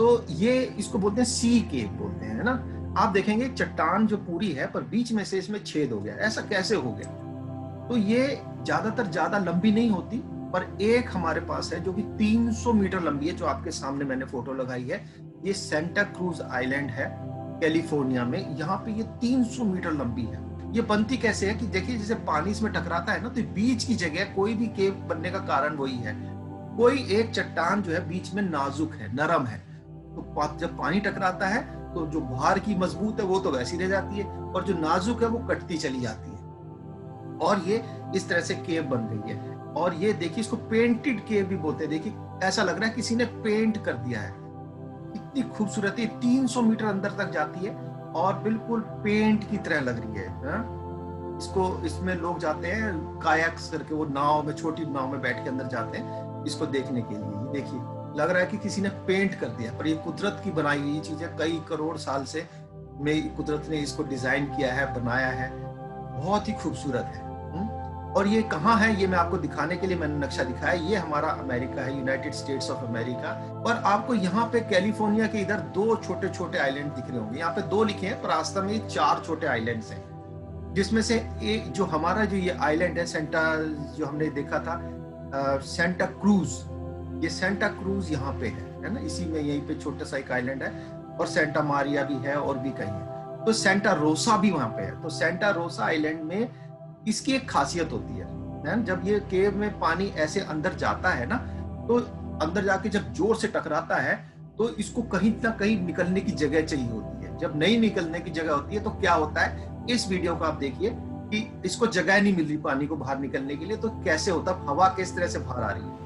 तो ये इसको बोलते हैं सी केव बोलते हैं, है ना। आप देखेंगे चट्टान जो पूरी है पर बीच में से इसमें छेद हो गया, ऐसा कैसे हो गया? तो ये ज्यादातर ज्यादा लंबी नहीं होती, पर एक हमारे पास है जो कि 300 मीटर लंबी है, जो आपके सामने मैंने फोटो लगाई है। ये सेंटा क्रूज आइलैंड है कैलिफोर्निया में। यहाँ पे ये 300 मीटर लंबी है। ये बनती कैसे है कि देखिए, जैसे पानी इसमें टकराता है ना, तो बीच की जगह कोई भी केव बनने का कारण वही है, कोई एक चट्टान जो है बीच में नाजुक है, नरम है, तो जब पानी टकराता है तो जो बाहर की मजबूत है वो तो वैसी रह जाती है, और जो नाजुक है वो कटती चली जाती है, और ये इस तरह से केव बन गई है। और ये देखिए, इसको पेंटेड केव भी बोलते हैं। देखिए ऐसा लग रहा है किसी ने पेंट कर दिया है, इतनी खूबसूरत है। 300 मीटर अंदर तक जाती है और बिल्कुल पेंट की तरह लग रही है। इसमें लोग जाते हैं कायाक्स करके, वो नाव में, छोटी नाव में बैठ के अंदर जाते हैं इसको देखने के लिए। देखिए लग रहा है कि किसी ने पेंट कर दिया, पर ये कुदरत की बनाई हुई चीज है। कई करोड़ साल से में कुदरत ने इसको डिजाइन किया है, बनाया है, बहुत ही खूबसूरत है। और ये कहाँ है, ये मैं आपको दिखाने के लिए मैंने नक्शा दिखाया। ये हमारा अमेरिका है, यूनाइटेड स्टेट्स ऑफ अमेरिका। पर आपको यहाँ पे कैलिफोर्निया के इधर 2 छोटे छोटे आइलैंड दिख रहे होंगे। यहाँ पे 2 लिखे हैं, पर वास्तव में 4 छोटे आइलैंड्स हैं, जिसमें से एक जो हमारा जो ये आइलैंड है सेंटा, जो हमने देखा था सेंटा क्रूज, ये सेंटा क्रूज यहाँ पे है ना, इसी में यहीं पे छोटा सा एक आइलैंड है। और सेंटा मारिया भी है और भी कहीं है। तो सेंटा रोसा भी वहां पे है। तो सेंटा रोसा आइलैंड में इसकी एक खासियत होती है, जब ये केव में पानी ऐसे अंदर जाता है ना, तो अंदर जाके जब जोर से टकराता है तो इसको कहीं ना कहीं निकलने की जगह चाहिए होती है। जब नहीं निकलने की जगह होती है तो क्या होता है, इस वीडियो को आप देखिए कि इसको जगह नहीं मिल रही पानी को बाहर निकलने के लिए, तो कैसे होता है, हवा किस तरह से बाहर आ रही है।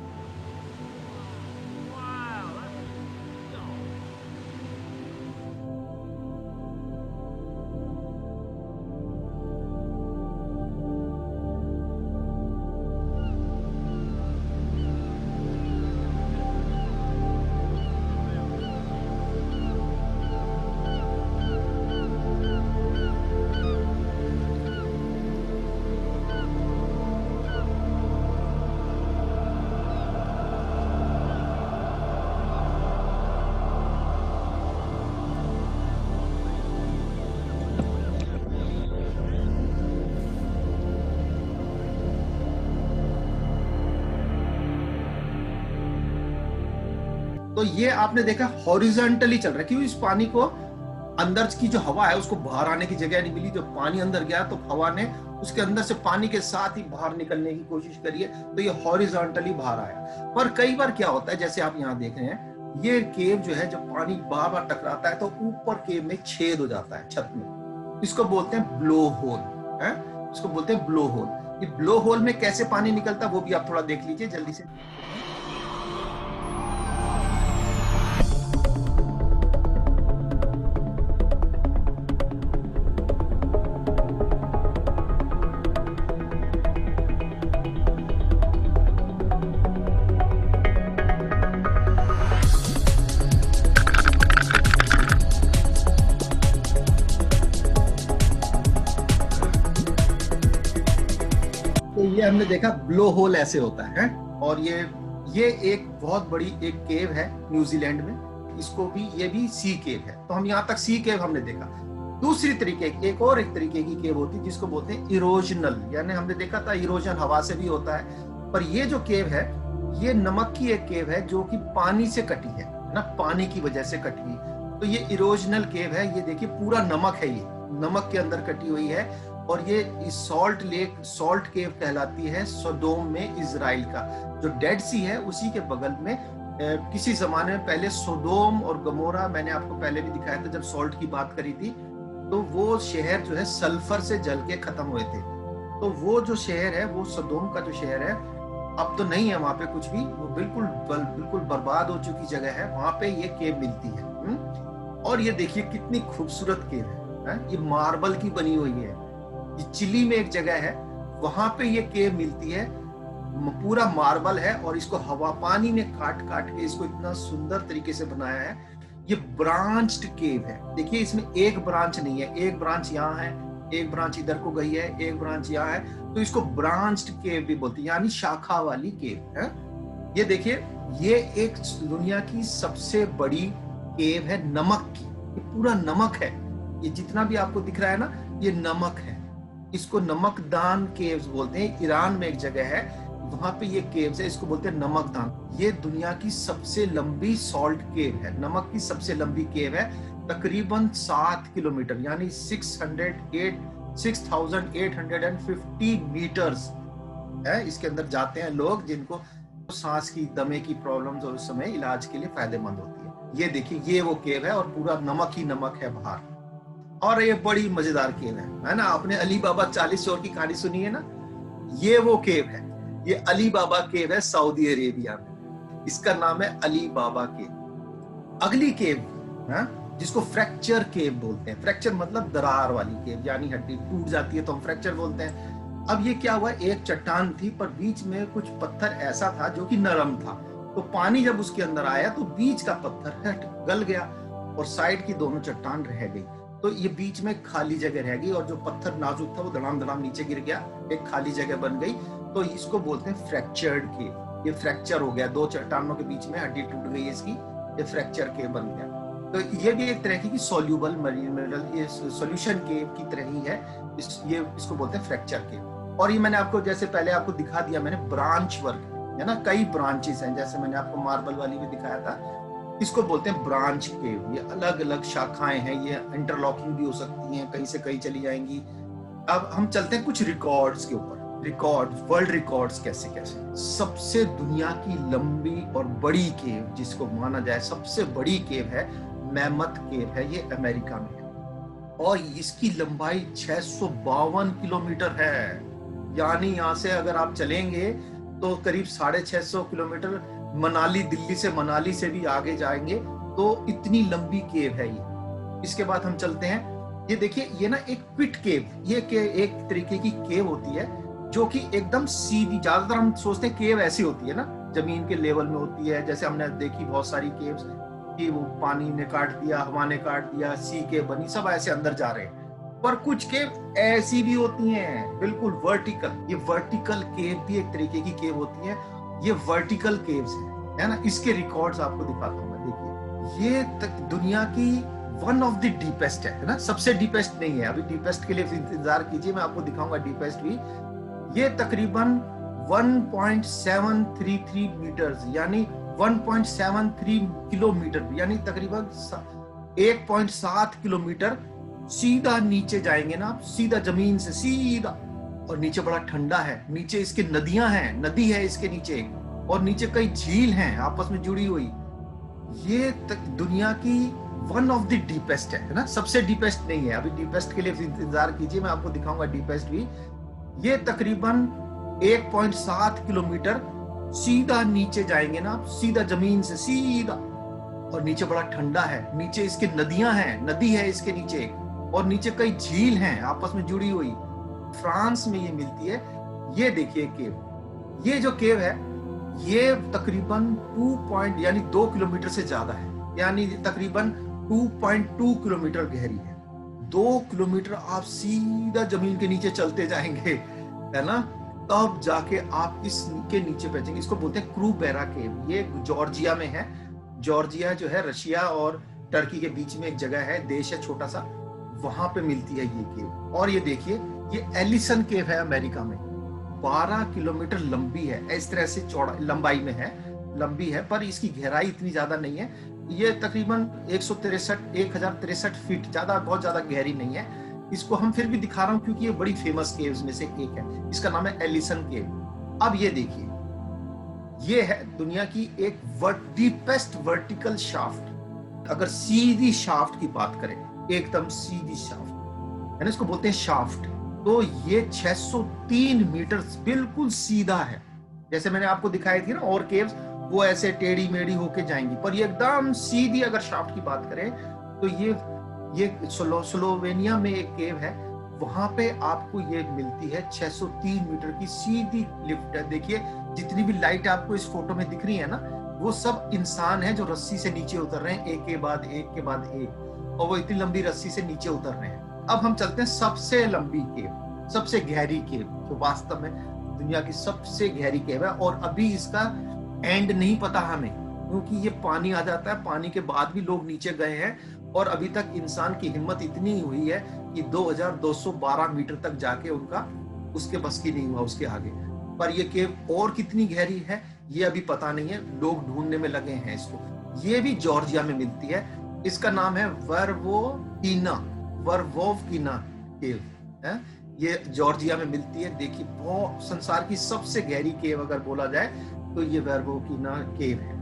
तो ये आपने देखा हॉरिजॉन्टली चल रहा है, क्यों? इस पानी को अंदर की जो हवा है उसको बाहर आने की जगह नहीं मिली। जब पानी अंदर गया तो हवा ने उसके अंदर से पानी के साथ ही बाहर निकलने की कोशिश करी है, तो ये हॉरिजॉन्टली बाहर आया। पर कई बार क्या होता है, जैसे आप यहाँ देख रहे हैं, ये केव जो है जब पानी बार बार टकराता है तो ऊपर केव में छेद हो जाता है छत में। इसको बोलते हैं ब्लो होल है, इसको बोलते हैं ब्लो होल। ये ब्लो होल में कैसे पानी निकलता है वो भी आप थोड़ा देख लीजिए जल्दी से। तो ये हमने देखा ब्लो होल ऐसे होता है। और ये एक बहुत बड़ी एक केव है न्यूजीलैंड में, इसको भी, ये भी सी केव है। तो हम यहाँ तक सी केव हमने देखा। दूसरी तरीके एक तरीके की केव होती है जिसको बोलते हैं इरोजनल, यानी हमने देखा था इरोजन हवा से भी होता है, पर ये जो केव है ये नमक की एक केव है जो कि पानी से कटी है ना, पानी की वजह से कटी। तो ये इरोजनल केव है। ये देखिए पूरा नमक है, ये नमक के अंदर कटी हुई है। और ये सॉल्ट लेक, सॉल्ट केव कहलाती है सोडोम में, इजराइल का जो डेड सी है उसी के बगल में। किसी जमाने में पहले सोडोम और गमोरा, मैंने आपको पहले भी दिखाया था जब सॉल्ट की बात करी थी, तो वो शहर जो है सल्फर से जल के खत्म हुए थे। तो वो जो शहर है, वो सोडोम का जो शहर है, अब तो नहीं है वहां पे कुछ भी, वो बिल्कुल बर्बाद हो चुकी जगह है। वहां पे ये केव मिलती है। और ये देखिए कितनी खूबसूरत केव है, ये मार्बल की बनी हुई है। ये चिली में एक जगह है, वहां पे ये केव मिलती है, पूरा मार्बल है, और इसको हवा पानी ने काट काट के इसको इतना सुंदर तरीके से बनाया है। ये ब्रांच्ड केव है। देखिए इसमें एक ब्रांच नहीं है, एक ब्रांच यहाँ है, एक ब्रांच इधर को गई है, एक ब्रांच यहाँ है, तो इसको ब्रांच्ड केव भी बोलते हैं, यानी शाखा वाली केव है। ये देखिए, ये एक दुनिया की सबसे बड़ी केव है नमक की, ये पूरा नमक है, ये जितना भी आपको दिख रहा है ना ये नमक है। इसको नमकदान केव्स बोलते हैं। ईरान में एक जगह है वहां पे ये केव्स है, इसको बोलते हैं नमकदान। ये दुनिया की सबसे लंबी सॉल्ट केव है, नमक की सबसे लंबी केव है, तकरीबन 7 किलोमीटर यानी 6,850 मीटर्स है। इसके अंदर जाते हैं लोग जिनको सांस की दमे की प्रॉब्लम्स और उस समय इलाज के लिए फायदेमंद होती है। ये देखिए ये वो केव है और पूरा नमक ही नमक है बाहर। और ये बड़ी मजेदार केव है ना। आपने अली बाबा 40 चोर की कहानी सुनी है ना, ये वो केव है। ये अली बाबा केव है सऊदी अरेबिया में, इसका नाम है अली बाबा केव। अगली केव है जिसको फ्रैक्चर केव बोलते हैं। फ्रैक्चर मतलब दरार वाली केव, यानी हड्डी टूट जाती है तो हम फ्रैक्चर बोलते हैं। अब ये क्या हुआ, एक चट्टान थी पर बीच में कुछ पत्थर ऐसा था जो कि नरम था, तो पानी जब उसके अंदर आया तो बीच का पत्थर गल गया और साइड की दोनों चट्टान रह गई। तो ये बीच में खाली जगह रह गई और जो पत्थर नाजुक था वो धड़ाम धड़ाम नीचे गिर गया, एक खाली जगह बन गई। तो इसको बोलते हैं फ्रैक्चर्ड केव। ये फ्रैक्चर हो गया, दो चट्टानों के बीच में हड्डी टूट गई इसकी, ये फ्रैक्चर केव बन गया। तो ये भी एक तरह की सॉल्यूबल मरीन मिनरल, ये सॉल्यूशन केव की तरह ही है। इसको बोलते हैं फ्रैक्चर केव। और ये मैंने आपको जैसे पहले आपको दिखा दिया मैंने, ब्रांच वर्क है ना, कई ब्रांचेस हैं, जैसे मैंने आपको मार्बल वाली भी दिखाया था, इसको बोलते हैं ब्रांच केव। ये अलग अलग शाखाएं हैं, ये इंटरलॉकिंग भी हो सकती हैं, कहीं से कहीं चली जाएंगी। अब हम चलते हैं कुछ रिकॉर्ड्स के ऊपर। रिकॉर्ड्स, वर्ल्ड रिकॉर्ड्स कैसे कैसे। सबसे दुनिया की लंबी और बड़ी केव जिसको माना जाए सबसे बड़ी केव है मैमथ केव है, ये अमेरिका में है और इसकी लंबाई 652 किलोमीटर है। यानी यहाँ से अगर आप चलेंगे तो करीब 650 किलोमीटर, मनाली, दिल्ली से मनाली से भी आगे जाएंगे, तो इतनी लंबी केव है ये। इसके बाद हम चलते हैं, ये देखिए ये ना एक पिट केव, ये एक तरीके की केव होती है जो कि एकदम सीधी, ज्यादातर हम सोचते हैं केव ऐसी होती है ना, जमीन के लेवल में होती है, जैसे हमने देखी बहुत सारी केव्स कि वो पानी ने काट दिया, हवा ने काट दिया, सी केव बनी, सब ऐसे अंदर जा रहे हैं। पर कुछ केव ऐसी भी होती हैं बिल्कुल वर्टिकल। ये वर्टिकल केव भी एक तरीके की केव होती है, ये वर्टिकल केव्स है ना। इसके रिकॉर्ड्स आपको दिखाता हूं मैं, देखिए ये तक दुनिया की वन ऑफ द डीपेस्ट है ना, सबसे डीपेस्ट नहीं है, अभी डीपेस्ट के लिए इंतजार कीजिए, मैं आपको दिखाऊंगा डीपेस्ट भी। ये तकरीबन 1.733 मीटर्स यानी 1.73 किलोमीटर यानी तकरीबन 1.7 किलोमीटर सीधा नीचे जाएंगे ना आप, सीधा जमीन से सीधा। और नीचे बड़ा ठंडा है, नीचे इसके नदियां हैं, नदी है इसके नीचे, और नीचे कई झील हैं आपस में जुड़ी हुई। ये दुनिया की वन ऑफ द डीपेस्ट है ना, सबसे डीपेस्ट नहीं है, अभी डीपेस्ट के लिए इंतजार कीजिए, मैं आपको दिखाऊंगा डीपेस्ट भी। ये तकरीबन 1.7 किलोमीटर सीधा नीचे जाएंगे ना आप, सीधा जमीन से सीधा। और नीचे बड़ा ठंडा है, नीचे इसके नदियां हैं, नदी है इसके नीचे, और नीचे कई झील हैं आपस में जुड़ी हुई। फ्रांस में ये मिलती है। ये देखिए केव, ये जो केव है ये तकरीबन 2 किलोमीटर से ज्यादा है, यानी तकरीबन 2.2 किलोमीटर गहरी है। 2 किलोमीटर आप सीधा जमीन के नीचे चलते जाएंगे है ना, तब जाके आप इसके नीचे पहुंचेंगे। इसको बोलते हैं क्रूबेरा केव। ये जॉर्जिया में है। जॉर्जिया जो है रशिया और टर्की के बीच में एक जगह है, देश है छोटा सा, वहां पे मिलती है ये केव। और ये देखिए ये एलिसन केव है अमेरिका में, 12 किलोमीटर लंबी है, इस तरह से चौड़ा लंबाई में है, लंबी है, पर इसकी गहराई इतनी ज्यादा नहीं है। ये तकरीबन 1063 फीट, ज्यादा बहुत ज्यादा गहरी नहीं है। इसको हम फिर भी दिखा रहा हूं क्योंकि ये बड़ी फेमस केव्स में से एक है, इसका नाम है एलिसन केव। अब ये देखिए ये है दुनिया की एक डीपेस्ट वर्टिकल शाफ्ट। अगर सीधी शाफ्ट की बात करें, एकदम सीधी शाफ्ट है ना, इसको बोलते हैं शाफ्ट, तो ये 603 मीटर बिल्कुल सीधा है। जैसे मैंने आपको दिखाई थी ना और केव्स, वो ऐसे टेढ़ी मेढ़ी होके जाएंगी, पर ये एकदम सीधी अगर शाफ्ट की बात करें तो ये स्लोवेनिया में एक केव है, वहां पे आपको ये मिलती है 603 मीटर की सीधी लिफ्ट है। देखिए जितनी भी लाइट आपको इस फोटो में दिख रही है ना, वो सब इंसान है जो रस्सी से नीचे उतर रहे हैं, एक के बाद एक, और वो इतनी लंबी रस्सी से नीचे उतर रहे हैं। अब हम चलते हैं सबसे लंबी केव, सबसे गहरी केव, जो वास्तव में दुनिया की सबसे गहरी केव है, और अभी इसका एंड नहीं पता हमें, क्योंकि ये पानी आ जाता है, पानी के बाद भी लोग नीचे गए हैं और अभी तक इंसान की हिम्मत इतनी हुई है कि 2212 मीटर तक जाके उनका उसके बस की नहीं हुआ उसके आगे। पर ये केव और कितनी गहरी है ये अभी पता नहीं है, लोग ढूंढने में लगे हैं इसको। ये भी जॉर्जिया में मिलती है, इसका नाम है वर्वोवकीना केव है। ये जॉर्जिया में मिलती है। देखिए बहुत संसार की सबसे गहरी केव अगर बोला जाए तो ये वर्वोवकीना केव है।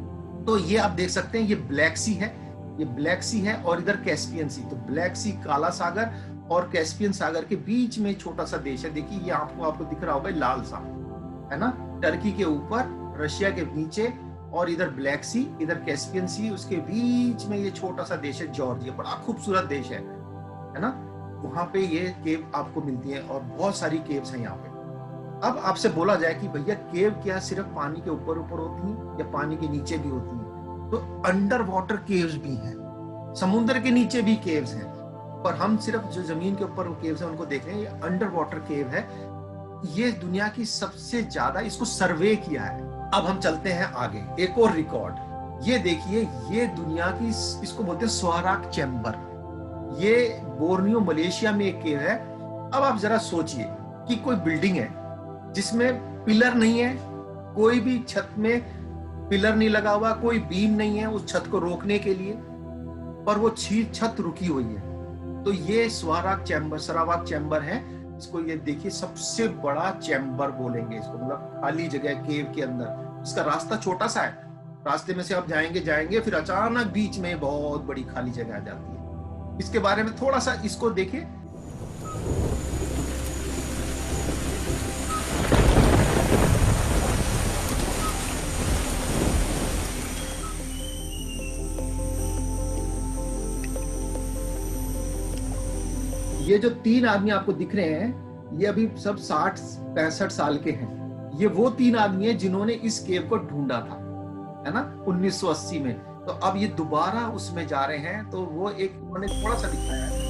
तो ये आप देख सकते हैं, ये ब्लैक सी है, ये ब्लैक सी है और इधर कैस्पियन सी। तो ब्लैक सी, काला सागर और कैस्पियन सागर के बीच में छोटा सा देश है। देखिए ये आपको दिख रहा होगा लाल सा, है ना, टर्की के ऊपर, रशिया के नीचे, और इधर ब्लैक सी, इधर कैस्पियन सी, उसके बीच में ये छोटा सा देश है जॉर्जिया। बड़ा खूबसूरत देश है ना। वहां पे ये केव आपको मिलती है और बहुत सारी केव्स हैं यहाँ पे। अब आपसे बोला जाए कि भैया केव क्या सिर्फ पानी के ऊपर ऊपर होती हैं या पानी के नीचे भी होती हैं? तो अंडर वाटर केव्स भी हैं, समुद्र के नीचे भी केव्स हैं, पर हम सिर्फ जो जमीन के ऊपर केव्स हैं उनको देख रहे हैं। ये अंडर वाटर केव है। ये दुनिया की सबसे ज्यादा, इसको सर्वे किया है। अब हम चलते हैं आगे, एक और रिकॉर्ड। ये देखिए, ये दुनिया की, इसको बोलते हैं स्वाराक चैम्बर। ये बोर्नियो मलेशिया में एक केव है। अब आप जरा सोचिए कि कोई बिल्डिंग है जिसमें पिलर नहीं है, कोई भी छत में पिलर नहीं लगा हुआ, कोई बीम नहीं है उस छत को रोकने के लिए, पर वो छत रुकी हुई है। तो ये सरावाक चैम्बर है। इसको ये देखिए, सबसे बड़ा चैम्बर बोलेंगे इसको, मतलब खाली जगह केव के अंदर। इसका रास्ता छोटा सा है, रास्ते में से आप जाएंगे फिर अचानक बीच में बहुत बड़ी खाली जगह आ जाती है। इसके बारे में थोड़ा सा इसको देखिए। ये जो 3 आदमी आपको दिख रहे हैं, ये अभी सब 60-65 साल के हैं। ये वो 3 आदमी हैं जिन्होंने इस केव को ढूंढा था, है ना, 1980 में। तो अब ये दोबारा उसमें जा रहे हैं। तो वो एक उन्होंने थोड़ा सा दिखाया है।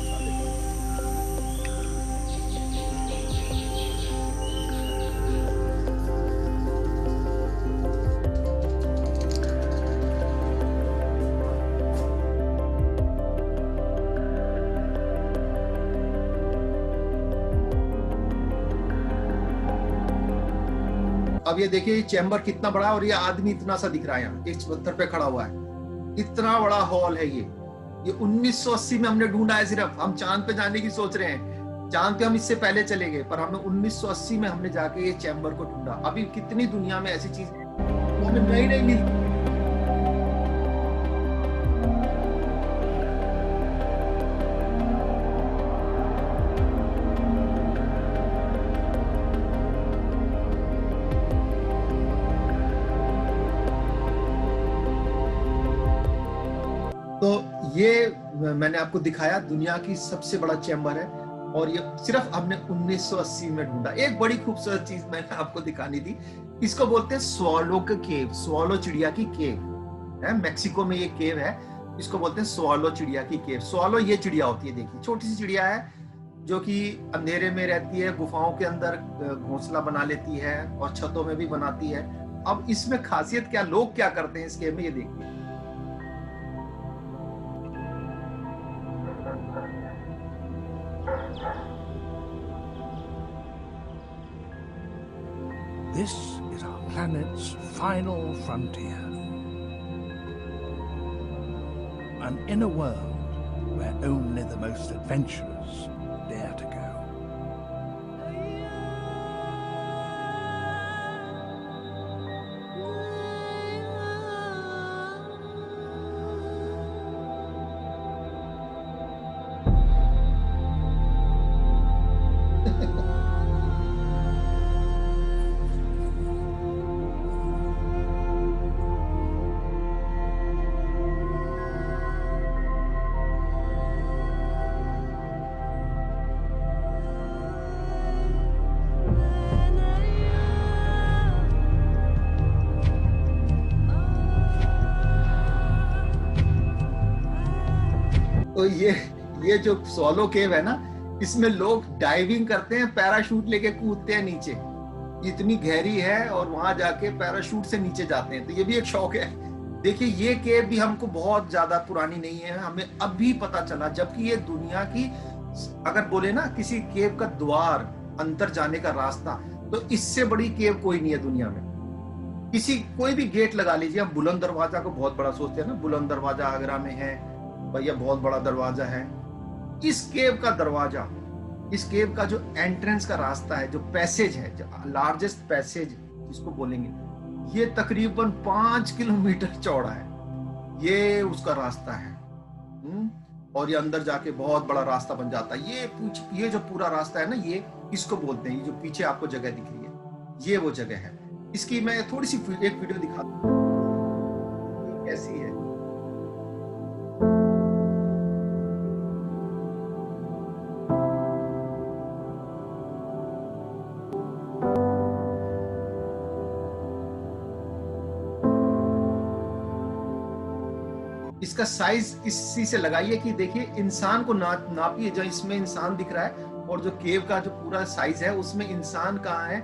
अब ये देखिए चैम्बर कितना बड़ा है और ये आदमी इतना सा दिख रहा है यहाँ, एक पत्थर पे खड़ा हुआ है। इतना बड़ा हॉल है ये 1980 में हमने ढूंढा है। सिर्फ हम चांद पे जाने की सोच रहे हैं, चांद पे हम इससे पहले चले गए, पर हमने 1980 में हमने जाके ये चैम्बर को ढूंढा। अभी कितनी दुनिया में ऐसी चीज हमें नई मिलती। तो ये मैंने आपको दिखाया, दुनिया की सबसे बड़ा चैम्बर है और ये सिर्फ हमने 1980 में ढूंढा। एक बड़ी खूबसूरत चीज मैंने आपको दिखानी थी, इसको बोलते हैं स्वॉलो का केव, स्वॉलो चिड़िया की केव है। मैक्सिको में ये केव है, इसको बोलते हैं स्वॉलो चिड़िया की केव। स्वॉलो ये चिड़िया होती है, देखिए छोटी सी चिड़िया है जो कि अंधेरे में रहती है, गुफाओं के अंदर घोंसला बना लेती है और छतों में भी बनाती है। अब इसमें खासियत क्या, लोग क्या करते हैं इस केव में, ये देखिए। This is our planet's final frontier. An inner world where only the most adventurous dare to go. तो ये जो सोलो केव है ना, इसमें लोग डाइविंग करते हैं, पैराशूट लेके कूदते हैं नीचे। इतनी गहरी है और वहां जाके पैराशूट से नीचे जाते हैं। तो ये भी एक शौक है देखिए ये केव भी हमको बहुत ज्यादा पुरानी नहीं है, हमें अभी पता चला, जबकि ये दुनिया की, अगर बोले ना किसी केव का द्वार, अंदर जाने का रास्ता, तो इससे बड़ी केव कोई नहीं है दुनिया में। कोई भी गेट लगा लीजिए, हम बुलंद दरवाजा को बहुत बड़ा सोचते हैं ना, बुलंद दरवाजा आगरा में है भैया, बहुत बड़ा दरवाजा है। इस केव का दरवाजा, इस केव का जो एंट्रेंस का रास्ता है, जो पैसेज है, जो लार्जेस्ट पैसेज जिसको बोलेंगे, ये तकरीबन 5 किलोमीटर चौड़ा है, ये उसका रास्ता है। और ये अंदर जाके बहुत बड़ा रास्ता बन जाता है। ये जो पूरा रास्ता है ना, ये इसको बोलते हैं, ये जो पीछे आपको जगह दिख रही है, ये वो जगह है। इसकी मैं थोड़ी सी एक वीडियो दिखाता हूँ कैसी है। इसका साइज इसी से लगाइए कि देखिए इंसान को नापिए, जो इसमें इंसान दिख रहा है और जो केव का जो पूरा साइज है उसमें इंसान कहाँ है।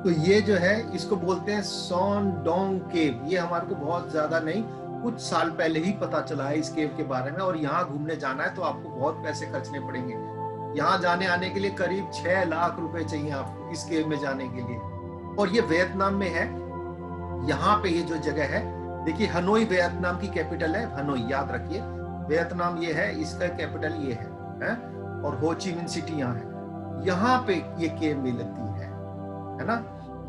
तो ये जो है इसको बोलते हैं सॉन डोंग केव। ये हमारे को बहुत ज्यादा नहीं, कुछ साल पहले ही पता चला है इस केव के बारे में। और यहाँ घूमने जाना है तो आपको बहुत पैसे खर्चने पड़ेंगे। यहाँ जाने आने के लिए करीब 6 लाख रुपए चाहिए आपको इस केव में जाने के लिए। और ये वियतनाम में है। यहाँ पे ये जो जगह है, देखिए हनोई वियतनाम की कैपिटल है, हनोई याद रखिए, वियतनाम ये है, इसका कैपिटल ये है? और हो ची मिन सिटी यहाँ है। यहाँ पे ये केव मिलती है ना।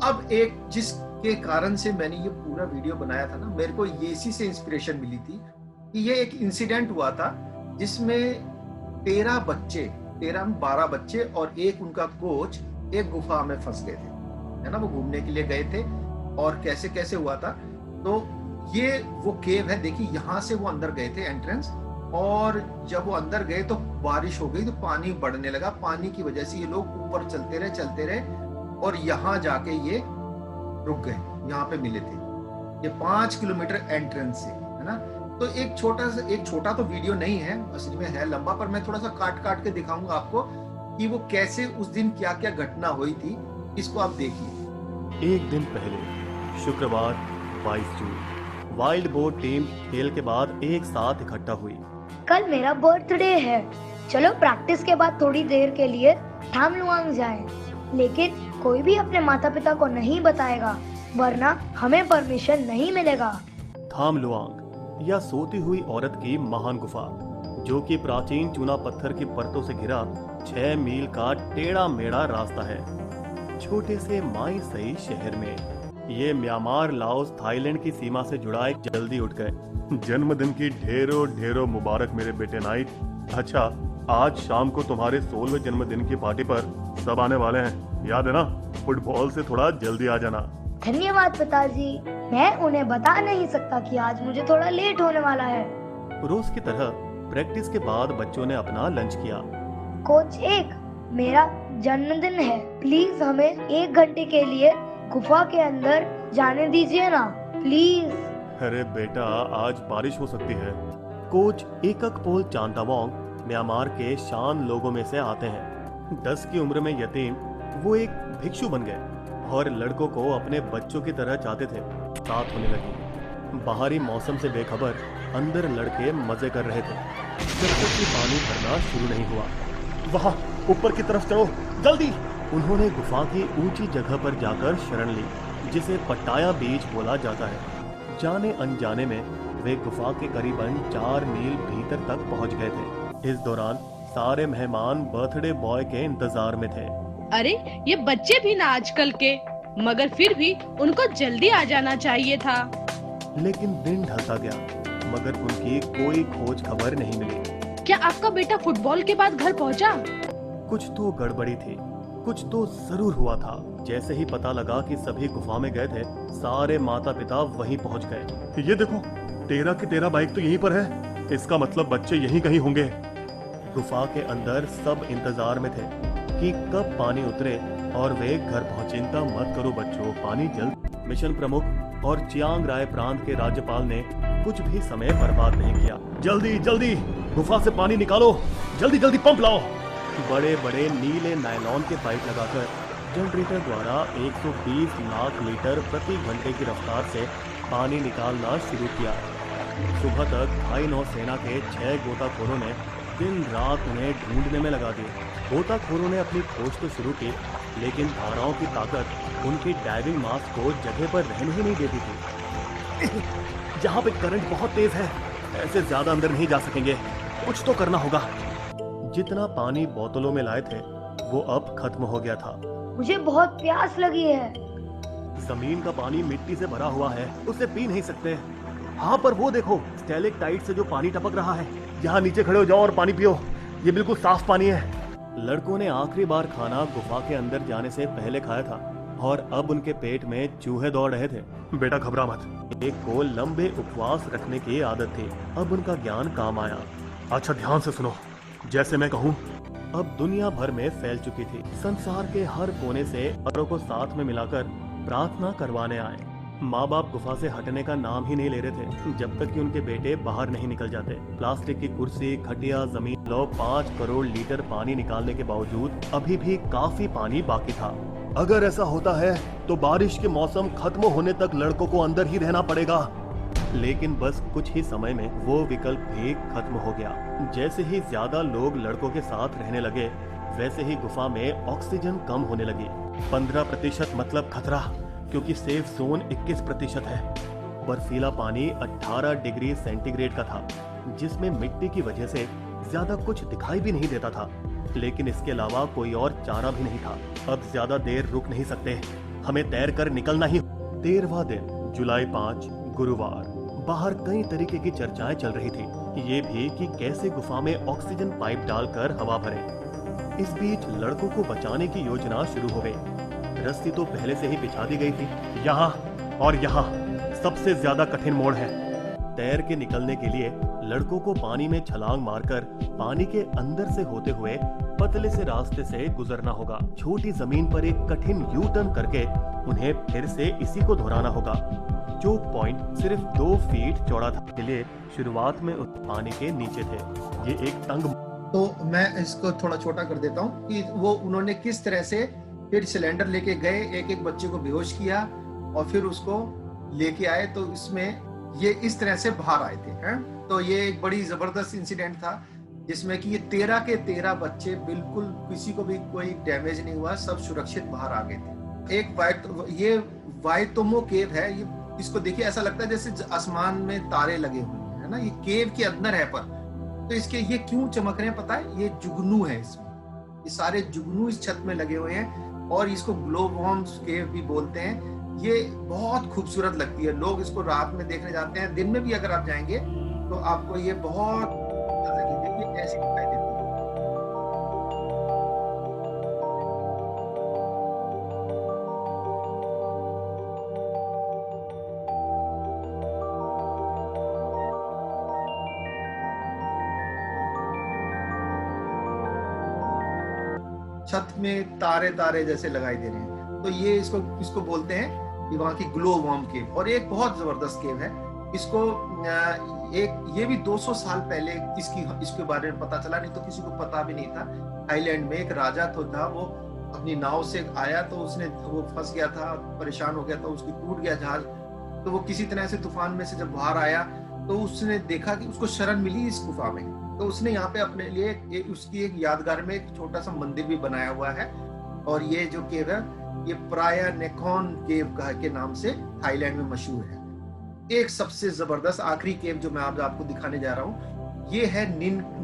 अब एक जिसके कारण से मैंने ये पूरा वीडियो बनाया था ना, मेरे को ये इसी से इंस्पिरेशन मिली थी कि ये एक इंसिडेंट हुआ था जिसमें 12 बच्चे और एक उनका कोच एक गुफा में फंस गए थे, है ना। वो घूमने के लिए गए थे और कैसे कैसे हुआ था। तो ये वो केव है, देखिए यहाँ से वो अंदर गए थे एंट्रेंस, और जब वो अंदर गए तो बारिश हो गई तो पानी बढ़ने लगा। पानी की वजह से ये लोग ऊपर चलते रहे और यहाँ जाके ये रुक गए, यहाँ पे मिले थे। ये 5 किलोमीटर एंट्रेंस से, है ना। तो एक छोटा तो वीडियो नहीं है, असली में है लंबा, पर मैं थोड़ा सा काट के दिखाऊंगा आपको कि वो कैसे उस दिन क्या क्या घटना हुई थी। इसको आप देखिए। एक दिन पहले शुक्रवार 22 जून वाइल्ड बोट टीम खेल के बाद एक साथ इकट्ठा हुई। कल मेरा बर्थडे है, चलो प्रैक्टिस के बाद थोड़ी देर के लिए थाम लुआंग जाएं। लेकिन कोई भी अपने माता पिता को नहीं बताएगा, वरना हमें परमिशन नहीं मिलेगा। थाम लुआंग या सोती हुई औरत की महान गुफा, जो कि प्राचीन चूना पत्थर की परतों से घिरा 6 मील का टेढ़ा मेढ़ा रास्ता है, छोटे से माई सई शहर में। ये म्यांमार, लाओस, थाईलैंड की सीमा से जुड़ा एक जल्दी उठ गए। जन्मदिन की ढेरों मुबारक मेरे बेटे नाइट। अच्छा, आज शाम को तुम्हारे 16वें जन्मदिन की पार्टी पर सब आने वाले हैं, याद है ना। फुटबॉल से थोड़ा जल्दी आ जाना। धन्यवाद पिताजी, मैं उन्हें बता नहीं सकता कि आज मुझे थोड़ा लेट होने वाला है। रोज की तरह प्रैक्टिस के बाद बच्चों ने अपना लंच किया। कोच एक, मेरा जन्मदिन है, प्लीज हमें 1 घंटे के लिए गुफा के अंदर जाने दीजिए ना, प्लीज। अरे बेटा, आज बारिश हो सकती है। कोच एककपोल चांतावोंग म्यांमार के शान लोगों में से आते हैं। 10 की उम्र में यतीम वो एक भिक्षु बन गए और लड़कों को अपने बच्चों की तरह चाहते थे। साथ होने लगी। बाहरी मौसम से बेखबर अंदर लड़के मजे कर रहे थे जब तक कि पानी भरना शुरू नहीं हुआ। वहां ऊपर की तरफ चढ़ो, जल्दी। उन्होंने गुफा की ऊंची जगह पर जाकर शरण ली, जिसे पटाया बीच बोला जाता है। जाने अनजाने में वे गुफा के करीबन 4 मील भीतर तक पहुंच गए थे। इस दौरान सारे मेहमान बर्थडे बॉय के इंतजार में थे। अरे ये बच्चे भी ना आजकल के, मगर फिर भी उनको जल्दी आ जाना चाहिए था। लेकिन दिन ढलता गया, मगर उनकी कोई खोज खबर नहीं मिली। क्या आपका बेटा फुटबॉल के बाद घर पहुंचा? कुछ तो गड़बड़ी थी, कुछ तो जरूर हुआ था। जैसे ही पता लगा कि सभी गुफा में गए थे, सारे माता पिता वहीं पहुंच गए। ये देखो, 13 की 13 बाइक तो यहीं पर है। इसका मतलब बच्चे यहीं कहीं होंगे। गुफा के अंदर सब इंतजार में थे कि कब पानी उतरे और वे घर पहुंचे। चिंता मत करो बच्चों, पानी जल्द। मिशन प्रमुख और चियांग राय प्रांत के राज्यपाल ने कुछ भी समय बर्बाद नहीं किया। जल्दी जल्दी गुफा से पानी निकालो, जल्दी जल्दी पंप लाओ। बड़े बड़े नीले नायलॉन के पाइप लगाकर जनरेटर द्वारा 120 लाख लीटर प्रति घंटे की रफ्तार से पानी निकालना शुरू किया। सुबह तक थाई नौसेना के 6 गोताखोरों ने दिन रात उन्हें ढूंढने में लगा दिए। गोताखोरों ने अपनी खोज तो शुरू की, लेकिन धाराओं की ताकत उनकी डाइविंग मास्क को जगह पर रहने ही नहीं देती थी। यहाँ पे करंट बहुत तेज है, ऐसे ज्यादा अंदर नहीं जा सकेंगे, कुछ तो करना होगा। जितना पानी बोतलों में लाए थे वो अब खत्म हो गया था। मुझे बहुत प्यास लगी है। जमीन का पानी मिट्टी से भरा हुआ है, उसे पी नहीं सकते। हाँ, पर वो देखो, स्टैलेक्टाइट से जो पानी टपक रहा है। यहाँ नीचे खड़े हो जाओ और पानी पियो, ये बिल्कुल साफ पानी है। लड़कों ने आखिरी बार खाना गुफा के अंदर जाने से पहले खाया था और अब उनके पेट में चूहे दौड़ रहे थे। बेटा घबरा मत। एक को लंबे उपवास रखने की आदत थी, अब उनका ज्ञान काम आया। अच्छा ध्यान से सुनो, जैसे मैं कहूँ। अब दुनिया भर में फैल चुकी थी। संसार के हर कोने से औरों को साथ में मिलाकर प्रार्थना करवाने आए। माँ बाप गुफा से हटने का नाम ही नहीं ले रहे थे जब तक कि उनके बेटे बाहर नहीं निकल जाते। प्लास्टिक की कुर्सी, खटिया, जमीन, लो 5 करोड़ लीटर पानी निकालने के बावजूद अभी भी काफी पानी बाकी था। अगर ऐसा होता है तो बारिश के मौसम खत्म होने तक लड़कों को अंदर ही रहना पड़ेगा। लेकिन बस कुछ ही समय में वो विकल्प भी खत्म हो गया। जैसे ही ज्यादा लोग लड़कों के साथ रहने लगे, वैसे ही गुफा में ऑक्सीजन कम होने लगी। 15% मतलब खतरा, क्योंकि सेफ जोन 21% है। बर्फीला पानी 18 डिग्री सेंटीग्रेड का था, जिसमें मिट्टी की वजह से ज्यादा कुछ दिखाई भी नहीं देता था। लेकिन इसके अलावा कोई और चारा भी नहीं था। अब ज्यादा देर रुक नहीं सकते, हमें तैर कर निकलना ही। 13वां दिन, जुलाई 5, गुरुवार। बाहर कई तरीके की चर्चाएं चल रही थी, ये भी कि कैसे गुफा में ऑक्सीजन पाइप डालकर हवा भरें। इस बीच लड़कों को बचाने की योजना शुरू हो गई। रस्सी तो पहले से ही बिछा दी गई थी। यहाँ और यहाँ सबसे ज्यादा कठिन मोड़ है। तैर के निकलने के लिए लड़कों को पानी में छलांग मारकर पानी के अंदर से होते हुए पतले से रास्ते से गुजरना होगा। छोटी जमीन पर एक कठिन यू टर्न करके उन्हें फिर से इसी को दोहराना होगा। चोक पॉइंट सिर्फ 2 फीट चौड़ा था, इसलिए शुरुआत में उस पानी के नीचे थे। ये एक तंग। तो मैं इसको थोड़ा छोटा कर देता हूँ कि वो उन्होंने किस तरह से फिर सिलेंडर लेके गए, एक एक बच्चे को बेहोश किया और फिर उसको लेके आए। तो इसमें ये इस तरह से बाहर आए थे, हैं? तो ये एक बड़ी जबरदस्त इंसिडेंट था, जिसमें कि ये 13 के 13 बच्चे बिल्कुल किसी को भी कोई डैमेज नहीं हुआ, सब सुरक्षित बाहर आ गए थे। ये वाइतोमो केव है। ये इसको देखिए, ऐसा लगता है जैसे आसमान में तारे लगे हुए हैं ना। ये केव के अंदर है, पर तो इसके ये क्यों चमक रहे हैं पता है? ये जुगनू है इसमें, ये सारे जुगनू इस छत में लगे हुए हैं और इसको ग्लोबवर्म्स केव भी बोलते हैं। ये बहुत खूबसूरत लगती है। लोग इसको रात में देखने जाते हैं, दिन में भी अगर आप जाएंगे तो आपको ये बहुत देखिए ऐसी दिखाई देती है। छत में तारे तारे जैसे लगाई दे रहे हैं। तो ये इसको बोलते हैं कि वहाँ की ग्लो वर्म केव। और एक बहुत जबरदस्त केव है। इसको ये भी 200 साल पहले इसके बारे में पता चला, नहीं तो किसी को पता भी नहीं था। थाईलैंड में एक राजा तो था, वो अपनी नाव से आया तो वो फंस गया था, परेशान हो गया था, उसकी टूट गया जहाज। तो वो किसी तरह से तूफान में से जब बाहर आया तो उसने देखा कि उसको शरण मिली इस गुफा में, तो उसने यहाँ पे अपने लिए उसकी एक यादगार में एक छोटा सा मंदिर भी बनाया हुआ है। और ये जो केव है ये प्राया नेकॉन केव के नाम से थाईलैंड में मशहूर है। एक सबसे जबरदस्त आखिरी केव जो मैं आपको दिखाने जा रहा हूँ, ये है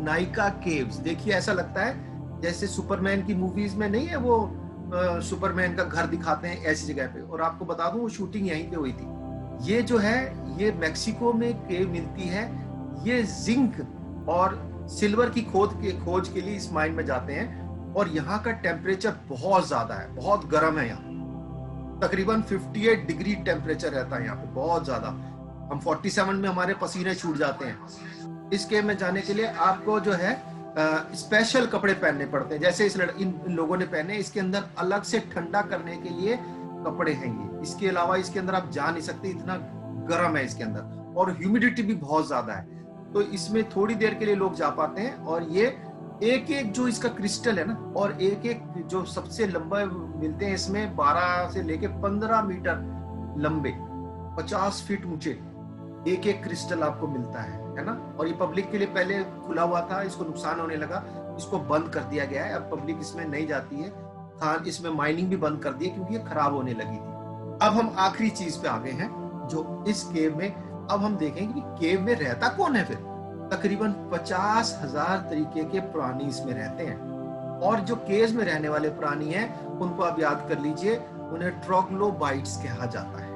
नाइका केव्स। देखिए ऐसा लगता है जैसे सुपरमैन की मूवीज में नहीं है वो सुपरमैन का घर दिखाते हैं ऐसी जगह पे। और आपको बता दूं वो शूटिंग यहीं पे हुई थी। ये जो है ये मेक्सिको में केव मिलती है। ये जिंक और सिल्वर की खोज के लिए इस माइन में जाते हैं। और यहाँ का टेम्परेचर बहुत ज्यादा है, बहुत गर्म है यहाँ, तकरीबन 58 डिग्री टेम्परेचर रहता है यहाँ पे, बहुत ज्यादा। हम 47 में हमारे पसीने छूट जाते हैं। इस केव में जाने के लिए आपको जो है स्पेशल कपड़े पहनने पड़ते हैं, जैसे इन लोगों ने पहने। इसके अंदर अलग से ठंडा करने के लिए कपड़े हैं ये। इसके अलावा इसके अंदर आप जा नहीं सकते, इतना गर्म है इसके अंदर, और ह्यूमिडिटी भी बहुत ज्यादा है। तो इसमें थोड़ी देर के लिए लोग जा पाते हैं। और ये एक एक जो इसका क्रिस्टल है ना, और एक एक जो सबसे लंबा मिलते हैं इसमें 12 से लेके 15 मीटर लंबे, 50 फीट ऊंचे एक एक क्रिस्टल आपको मिलता है ना। और ये पब्लिक के लिए पहले खुला हुआ था, इसको नुकसान होने लगा, इसको बंद कर दिया गया है। अब पब्लिक इसमें नहीं जाती है। इसमें माइनिंग भी बंद कर दी है क्योंकि ये खराब होने लगी थी। अब हम आखिरी चीज पे आ गए हैं जो इस केव में, अब हम देखेंगे कि केव में रहता कौन है। फिर तकरीबन 50,000 तरीके के प्राणी इसमें रहते हैं। और जो केव में रहने वाले प्राणी हैं उनको आप याद कर लीजिए, उन्हें ट्रोग्लोबाइट्स कहा जाता है।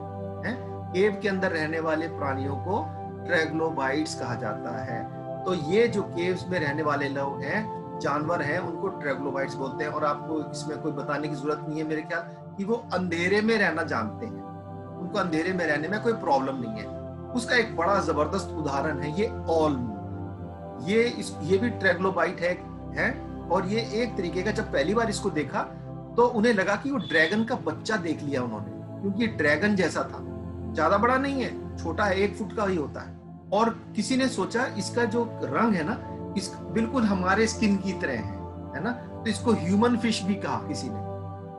केव के अंदर रहने वाले प्राणियों को ट्रेग्लोबाइट्स कहा जाता है। तो ये जो केव्स में रहने वाले लोग हैं, जानवर हैं, उनको ट्रेग्लोबाइट्स बोलते हैं। और आपको इसमें कोई बताने की जरूरत नहीं है मेरे ख्याल कि वो अंधेरे में रहना जानते हैं, उनको अंधेरे में रहने में कोई प्रॉब्लम नहीं है। उसका एक बड़ा जबरदस्त उदाहरण है ये ऑल्म। ये भी ट्रेग्लोबाइट है। और ये एक तरीके का, जब पहली बार इसको देखा तो उन्हें लगा कि वो ड्रैगन का बच्चा देख लिया उन्होंने, क्योंकि ड्रैगन जैसा था, ज्यादा बड़ा नहीं है, छोटा है, 1 फुट का ही होता है। और किसी ने सोचा इसका जो रंग है ना, इस बिल्कुल हमारे स्किन की तरह है ना, तो इसको ह्यूमन फिश भी कहा किसी ने।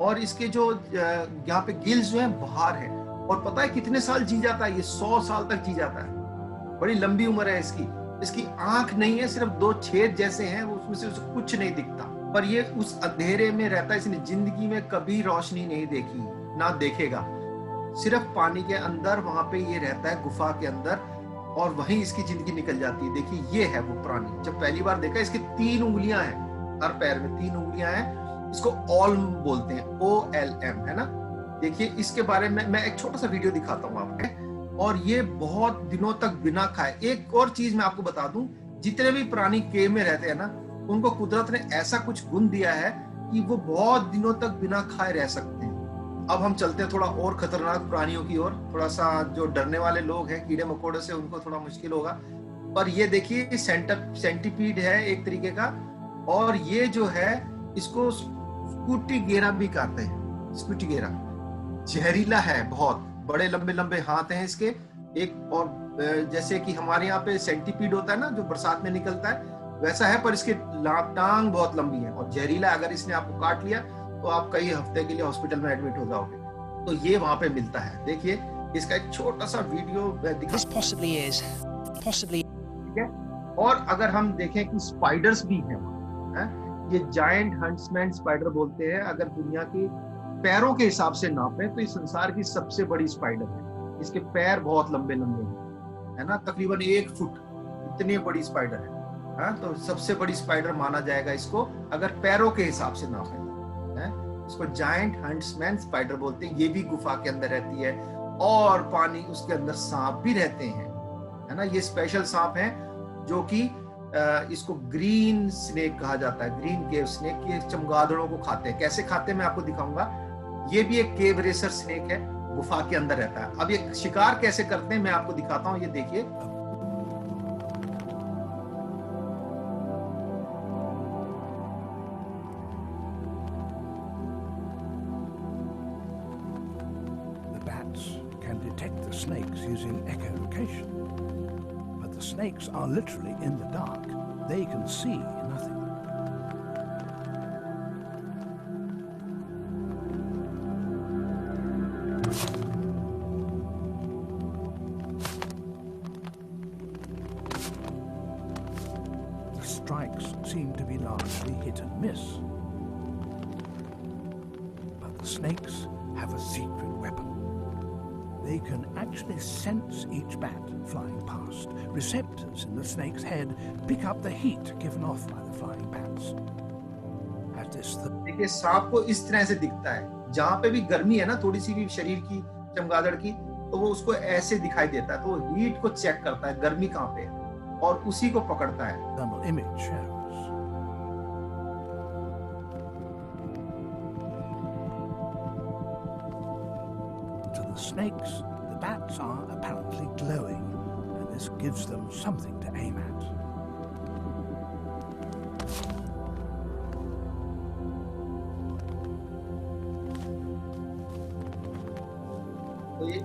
और इसके जो यहाँ पे गिल्स जो है बाहर है। और पता है कितने साल जी जाता है ये? 100 साल तक जी जाता है। बड़ी लंबी उम्र है इसकी। इसकी आंख नहीं है, सिर्फ 2 छेद जैसे हैं, उसमें से उसे कुछ नहीं दिखता। पर ये उस अंधेरे में रहता है। इसने जिंदगी में कभी रोशनी नहीं देखी, ना देखेगा। सिर्फ पानी के अंदर वहां पे ये रहता है, गुफा के अंदर, और वहीं इसकी जिंदगी निकल जाती है। देखिए ये है वो प्राणी। जब पहली बार देखा, इसकी 3 उंगलियां हैं, हर पैर में 3 उंगलियां हैं। इसको ऑल्म बोलते हैं, OLM, है ना। देखिए इसके बारे में मैं एक छोटा सा वीडियो दिखाता हूँ आपको। और ये बहुत दिनों तक बिना खाए, एक और चीज मैं आपको बता दूं, जितने भी प्राणी केव में रहते हैं ना, उनको कुदरत ने ऐसा कुछ गुण दिया है कि वो बहुत दिनों तक बिना खाए रह सकते हैं। अब हम चलते हैं थोड़ा और खतरनाक प्राणियों की ओर। थोड़ा सा जो डरने वाले लोग हैं कीड़े मकोड़े से, उनको थोड़ा मुश्किल होगा। पर ये देखिए सेंटीपीड है एक तरीके का। और ये जो है इसको स्कूटीगेरा भी कहते हैं। स्कूटीगेरा जहरीला है, बहुत बड़े लंबे लंबे हाथ हैं इसके एक। और जैसे कि हमारे यहाँ पे सेंटीपीड होता है ना, जो बरसात में निकलता है, वैसा है। पर इसके टांग बहुत लंबी है और जहरीला। अगर इसने आपको काट लिया तो आप कई हफ्ते के लिए हॉस्पिटल में एडमिट हो जाओगे। तो ये वहां पे मिलता है। देखिए इसका एक छोटा सा वीडियो ठीक है। और अगर हम देखें कि स्पाइडर्स भी हैं, ये जायंट हंट्समैन स्पाइडर बोलते हैं। अगर दुनिया की पैरों के हिसाब से नापें तो इस संसार की सबसे बड़ी स्पाइडर है। इसके पैर बहुत लंबे लंबे हैं, है ना, तकरीबन 1 फुट, इतनी बड़ी स्पाइडर है। हाँ, तो सबसे बड़ी स्पाइडर माना जाएगा इसको अगर पैरों के हिसाब से नापें। इसको जायंट हंट्समैन स्पाइडर बोलते हैं। ये भी गुफा के अंदर रहती है। और पानी उसके अंदर सांप भी रहते हैं, है ना। ये स्पेशल सांप हैं जो कि इसको ग्रीन स्नेक कहा जाता है। ग्रीन केव स्नेक, ये चमगादड़ों को खाते हैं। कैसे खाते हैं मैं आपको दिखाऊंगा। ये भी एक केव रेसर स्नेक है, गुफा के अंदर रहता है। अब ये शिकार कैसे करते हैं मैं आपको दिखाता हूँ। ये देखिए, snakes using echolocation. But the snakes are literally in the dark. They can see nothing. strikes seem to be largely hit and miss. But the snakes have a secret weapon. They can actually sense each bat flying past. Receptors in the snake's head pick up the heat given off by the flying bats. At this, देखिए सांप को इस तरह से दिखता है, जहाँ पे भी गर्मी है ना, थोड़ी सी भी शरीर की, चमगादड़ की, तो वो उसको ऐसे दिखाई देता है, तो वो हीट को चेक करता है, गर्मी कहाँ पे है, और उसी को पकड़ता है। thermal image shows. To the snakes, the bats are apparently glowing, and this gives them something to aim at. तो ये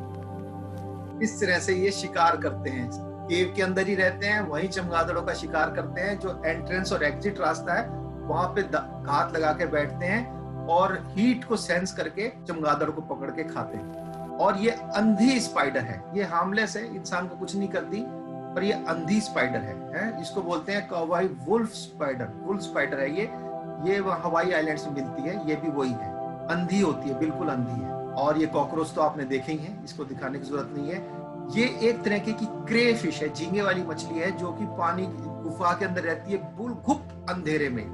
इस तरह से ये शिकार करते हैं, केव के अंदर ही रहते हैं, वहीं चमगादड़ों का शिकार करते हैं। जो एंट्रेंस और एग्जिट रास्ता है वहां पे घात लगा के बैठते हैं और हीट को सेंस करके चमगादड़ को पकड़ के खाते हैं। और ये अंधी स्पाइडर है, ये हार्मलेस है, इंसान को कुछ नहीं करती, पर ये अंधी स्पाइडर है? इसको बोलते हैं कौवाई वुल्फ स्पाइडर। वुल्फ स्पाइडर है ये हवाई आइलैंड्स में मिलती है, ये भी वही है, अंधी होती है, बिल्कुल अंधी है। और ये कॉकरोच तो आपने देखे ही हैं, इसको दिखाने की जरूरत नहीं है। ये एक तरह की क्रे फिश है, झींगे वाली मछली है, जो कि पानी गुफा के अंदर रहती है, गुप्त अंधेरे में।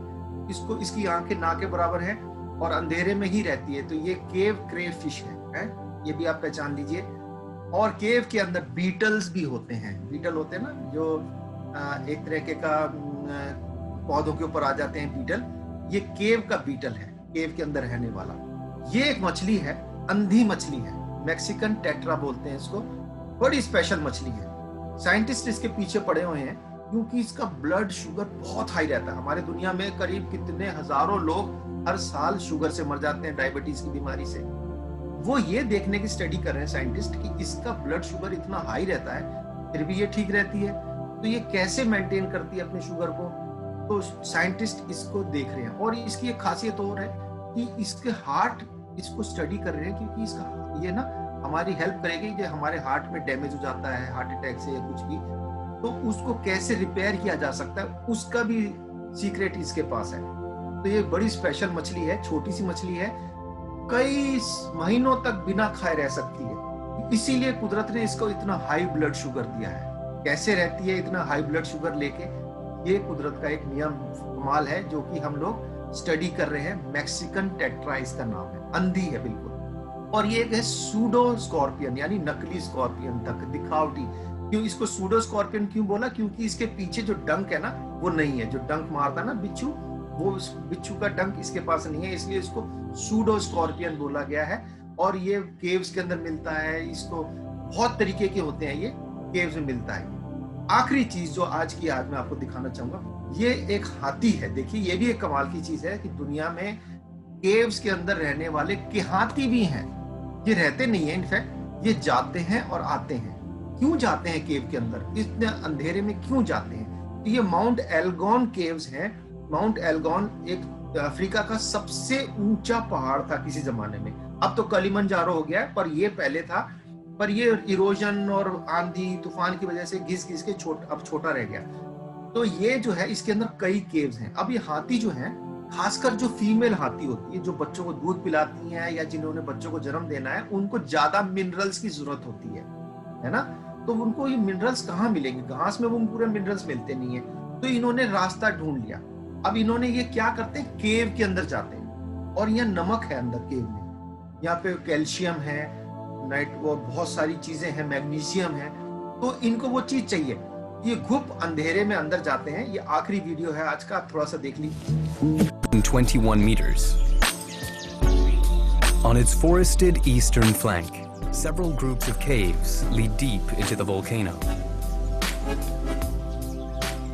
इसको इसकी आंखें ना के बराबर है और अंधेरे में ही रहती है, तो ये केव क्रे फिश है? ये भी आप पहचान लीजिए। और केव के अंदर बीटल्स भी होते हैं। बीटल होते हैं ना, जो एक तरह का पौधों के ऊपर आ जाते हैं बीटल। ये केव का बीटल है, केव के अंदर रहने वाला। ये एक मछली है, अंधी मछली है, मैक्सिकन टेट्रा बोलते हैं इसको। बड़ी स्पेशल मछली है। साइंटिस्ट इसके पीछे पड़े हुए हैं क्योंकि इसका ब्लड शुगर बहुत हाई रहता है। हमारे दुनिया में करीब कितने हजारों लोग हर साल शुगर से मर जाते हैं, डायबिटीज की बीमारी से। वो ये देखने की स्टडी कर रहे हैं साइंटिस्ट कि इसका ब्लड शुगर इतना हाई रहता है फिर भी ये ठीक रहती है, तो ये कैसे मेंटेन करती है अपने शुगर को। तो साइंटिस्ट इसको देख रहे हैं। और इसकी एक खासियत और है कि इसके हार्ट इसको स्टडी कर रहे हैं, क्योंकि इसका ये ना हमारी हेल्प करेगी। जो हमारे हार्ट में डैमेज हो जाता है हार्ट अटैक से या कुछ भी, तो उसको कैसे रिपेयर किया जा सकता है, उसका भी सीक्रेट इसके पास है। तो ये बड़ी स्पेशल मछली है, छोटी सी मछली है, कई महीनों तक बिना खाए रह सकती है। इसीलिए कुदरत ने इसको इतना हाई ब्लड शुगर दिया है। कैसे रहती है इतना हाई ब्लड शुगर लेके, ये कुदरत का एक नियम कमाल है, जो कि हम लोग स्टडी कर रहे हैं। मैक्सिकन टेट्रा इसका नाम है, अंधी है बिल्कुल। और ये एक है सूडो स्कॉर्पियन, यानी नकली स्कॉर्पियन, दिखावटी। क्यों इसको सूडो स्कॉर्पियन क्यों बोला? क्योंकि इसके पीछे जो डंक है ना, वो नहीं है। जो डंक मारता है ना बिच्छू, वो बिच्छू का डंक इसके पास नहीं है, इसलिए इसको सूडो स्कॉर्पियन बोला गया है। और ये केव्स के अंदर मिलता है। इसको बहुत तरीके के होते हैं, ये केव्स में मिलता है। आखिरी चीज जो आज की आज मैं आपको दिखाना चाहूंगा, ये एक हाथी है। देखिए ये भी एक कमाल की चीज है कि दुनिया में केव्स के अंदर रहने वाले हाथी भी हैं। ये रहते नहीं है, इनफैक्ट ये जाते हैं और आते हैं। क्यों जाते हैं केव के अंदर, इतने अंधेरे में क्यों जाते हैं? तो ये माउंट एल्गोन केव्स हैं। माउंट एल्गोन एक अफ्रीका का सबसे ऊंचा पहाड़ था किसी जमाने में। अब तो किलिमंजारो हो गया है, पर ये पहले था। पर ये इरोजन और आंधी तूफान की वजह से घिस घिस के अब छोटा रह गया। तो ये जो है, इसके अंदर कई केव्स हैं। अब ये हाथी जो है, खासकर जो फीमेल हाथी होती है, जो बच्चों को दूध पिलाती हैं या जिन्होंने बच्चों को जन्म देना है, उनको ज्यादा मिनरल्स की जरूरत होती है ना। तो उनको ये मिनरल्स कहाँ मिलेंगे? घास में वो पूरे मिनरल्स मिलते नहीं है। तो इन्होंने रास्ता ढूंढ लिया। अब इन्होंने ये क्या करते हैं, केव के अंदर जाते हैं। और यहाँ नमक है अंदर केव में, यहाँ पे कैल्शियम है, नाइट वो बहुत सारी चीजें हैं, मैग्नीशियम है। तो इनको वो चीज चाहिए। ये गुप्त अंधेरे में अंदर जाते हैं। ये आखिरी वीडियो है आज का, आप थोड़ा सा देख लीजिए। 21 meters. On its forested eastern flank, several groups of caves lead deep into the volcano.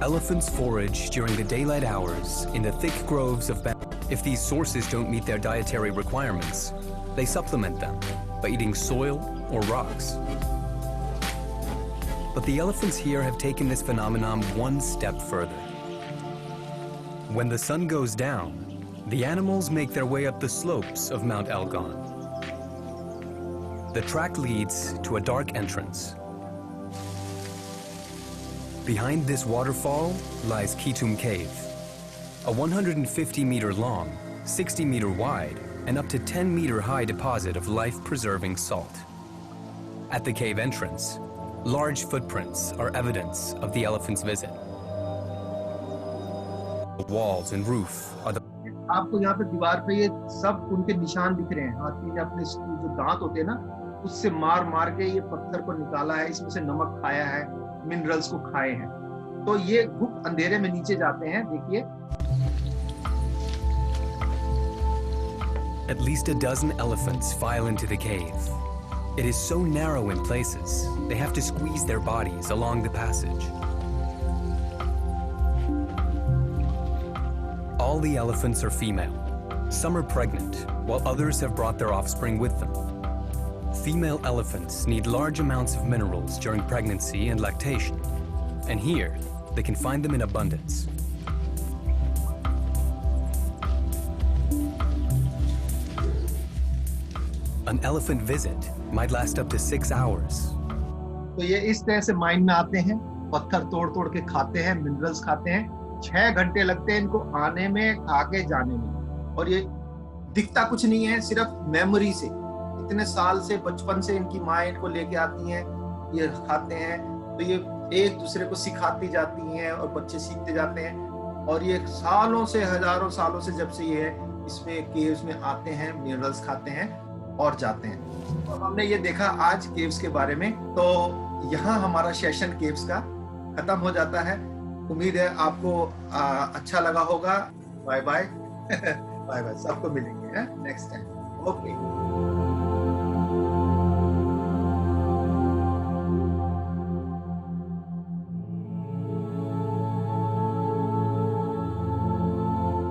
Elephants forage during the daylight hours in the thick groves of bamboo. If these sources don't meet their dietary requirements, they supplement them by eating soil or rocks. But the elephants here have taken this phenomenon one step further. When the sun goes down, the animals make their way up the slopes of Mount Elgon. The track leads to a dark entrance. Behind this waterfall lies Kitum Cave, a 150-meter long, 60-meter wide, and up to 10-meter high deposit of life-preserving salt. At the cave entrance, large footprints are evidence of the elephant's visit. The walls and roof are the आपको यहाँ पे दीवार पे ये सब उनके निशान दिख रहे हैं। हाथी ने अपने जो दांत होते हैं ना, उससे मार मार के ये पत्थर को निकाला है, इसमें से नमक खाया है, मिनरल्स को खाए हैं। तो ये गुप्त अंधेरे में नीचे जाते हैं। देखिए, At least a dozen elephants file into the cave. It is so narrow in places, they have to squeeze their bodies along the passage. All the elephants are female. Some are pregnant, while others have brought their offspring with them. Female elephants need large amounts of minerals during pregnancy and lactation, and here they can find them in abundance. An elephant visit might last up to 6 hours. तो ये इस तरह से mine में आते हैं, पत्थर तोड़ तोड़ के खाते हैं, मिनरल्स खाते हैं। 6 घंटे लगते हैं इनको आने में, आगे जाने में। और ये दिखता कुछ नहीं है, सिर्फ मेमोरी से, इतने साल से, बचपन से इनकी माँ इनको लेके आती हैं, ये खाते हैं। तो ये एक दूसरे को सिखाती जाती हैं और बच्चे सीखते जाते हैं। और ये सालों से, हजारों सालों से जब से ये इसमें केव्स में आते हैं, मिनरल्स खाते हैं और जाते हैं। तो हमने ये देखा आज केव्स के बारे में। तो यहाँ हमारा सेशन केव्स का खत्म हो जाता है। उम्मीद है आपको अच्छा लगा होगा। Bye bye. बाय बाय, सबको मिलेंगे नेक्स्ट टाइम। ओके।